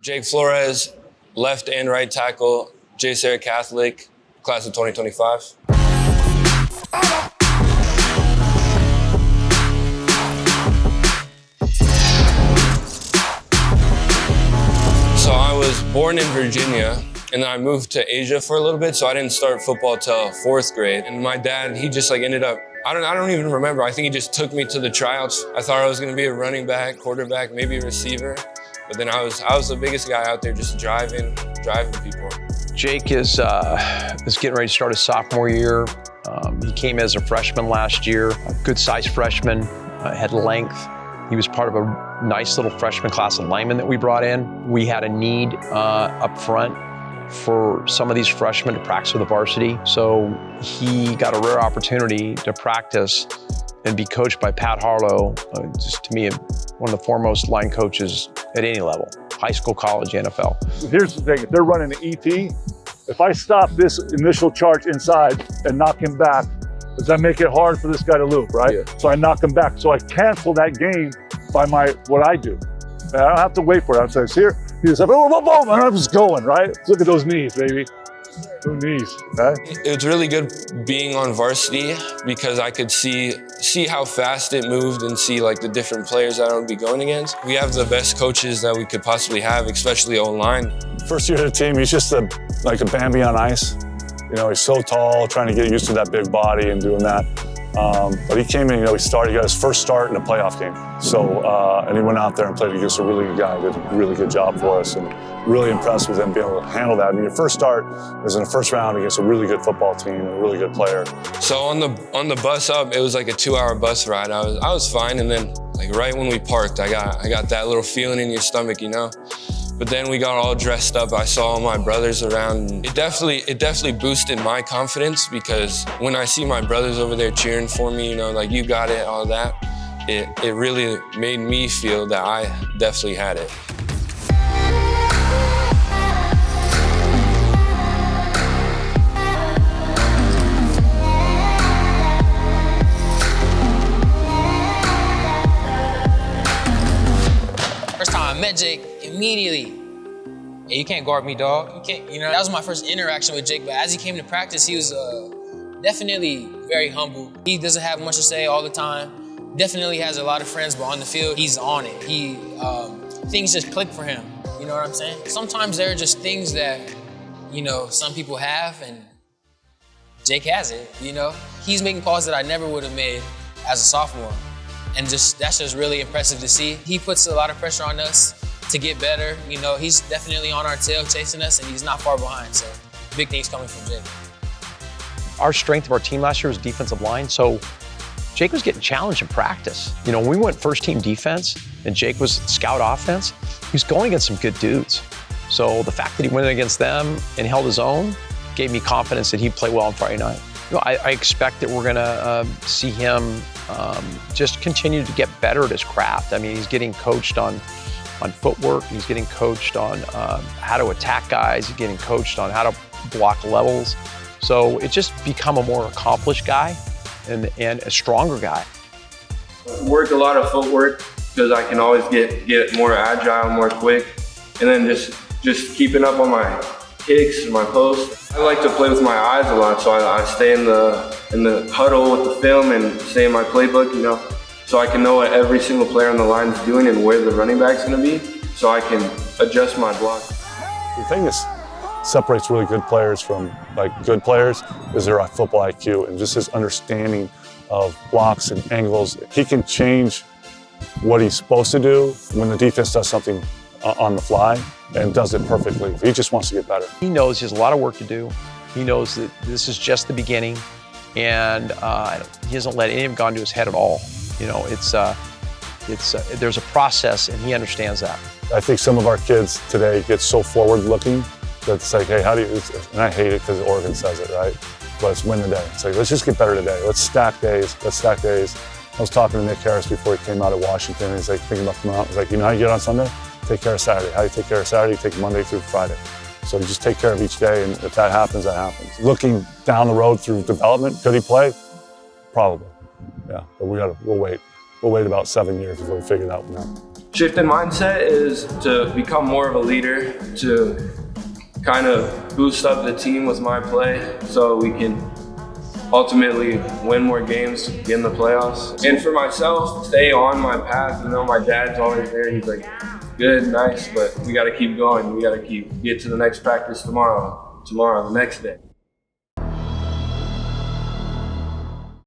Jake Flores, left and right tackle, JSerra Catholic, class of 2025. So I was born in Virginia, and then I moved to Asia for a little bit, so I didn't start football till 4th grade. And my dad, he just ended up, I don't even remember. I think he just took me to the tryouts. I thought I was gonna be a running back, quarterback, maybe a receiver. But then I was the biggest guy out there, just driving people. Jake is getting ready to start his sophomore year. He came as a freshman last year, a good-sized freshman, had length. He was part of a nice little freshman class of linemen that we brought in. We had a need up front for some of these freshmen to practice with the varsity. So he got a rare opportunity to practice and be coached by Pat Harlow, just to me, one of the foremost line coaches at any level, high school, college, NFL. Here's the thing, if they're running an ET, if I stop this initial charge inside and knock him back, does that make it hard for this guy to loop, right? Yeah. So I knock him back. So I cancel that game by what I do. I don't have to wait for it. I'm saying, here, he just like, boom, boom, boom, and I'm just going, right? Look at those knees, baby. Those knees, right? It was really good being on varsity because I could see how fast it moved and see the different players that I would be going against. We have the best coaches that we could possibly have, especially O-line. First year of the team, he's just like a Bambi on ice. You know, he's so tall, trying to get used to that big body and doing that. But he came in, he got his first start in a playoff game. So, and he went out there and played against a really good guy, did a really good job for us, and really impressed with him being able to handle that. I mean, your first start was in the first round against a really good football team and a really good player. So on the bus up, it was like a 2-hour bus ride. I was fine, and then right when we parked, I got that little feeling in your stomach, you know? But then we got all dressed up. I saw all my brothers around. It definitely boosted my confidence because when I see my brothers over there cheering for me, you know, you got it, all that, it really made me feel that I definitely had it. First time I met Jake, immediately, hey, you can't guard me, dog. You can't, you know, that was my first interaction with Jake, but as he came to practice, he was definitely very humble. He doesn't have much to say all the time. Definitely has a lot of friends, but on the field, he's on it. Things just click for him, you know what I'm saying? Sometimes there are just things that, you know, some people have, and Jake has it, you know? He's making calls that I never would have made as a sophomore. And that's just really impressive to see. He puts a lot of pressure on us to get better. You know, he's definitely on our tail chasing us, and he's not far behind. So big things coming from Jake. Our strength of our team last year was defensive line, so Jake was getting challenged in practice. You know, when we went first team defense and Jake was scout offense, he was going against some good dudes. So the fact that he went against them and held his own gave me confidence that he'd play well on Friday night. You know, I expect that we're gonna see him just continue to get better at his craft. I mean, he's getting coached on footwork. He's getting coached on how to attack guys. He's getting coached on how to block levels. So it's just become a more accomplished guy and a stronger guy. Work a lot of footwork because I can always get more agile, more quick, and then just keeping up on my kicks and my posts. I like to play with my eyes a lot, so I stay in the huddle with the film and stay in my playbook, you know, so I can know what every single player on the line is doing and where the running back's gonna be, so I can adjust my block. The thing that separates really good players from good players is their football IQ and just his understanding of blocks and angles. He can change what he's supposed to do when the defense does something on the fly and does it perfectly. He just wants to get better. He knows he has a lot of work to do. He knows that this is just the beginning, and he hasn't let any of it gone to his head at all. You know, there's a process, and he understands that. I think some of our kids today get so forward-looking that it's like, hey, how do you? And I hate it because Oregon says it, right? But it's win the day. It's like, let's just get better today. Let's stack days. Let's stack days. I was talking to Nick Harris before he came out of Washington, and he's like thinking about coming out. He's like, you know how you get on Sunday? Take care of Saturday. How do you take care of Saturday? You take Monday through Friday. So you just take care of each day, and if that happens, that happens. Looking down the road through development, could he play? Probably, yeah. But we'll wait. We'll wait about 7 years before we figure that one out. Shift in mindset is to become more of a leader, to kind of boost up the team with my play so we can ultimately win more games, get in the playoffs. And for myself, stay on my path. You know, my dad's always there. He's like, good, nice, but we got to keep going. We got to get to the next practice tomorrow, the next day.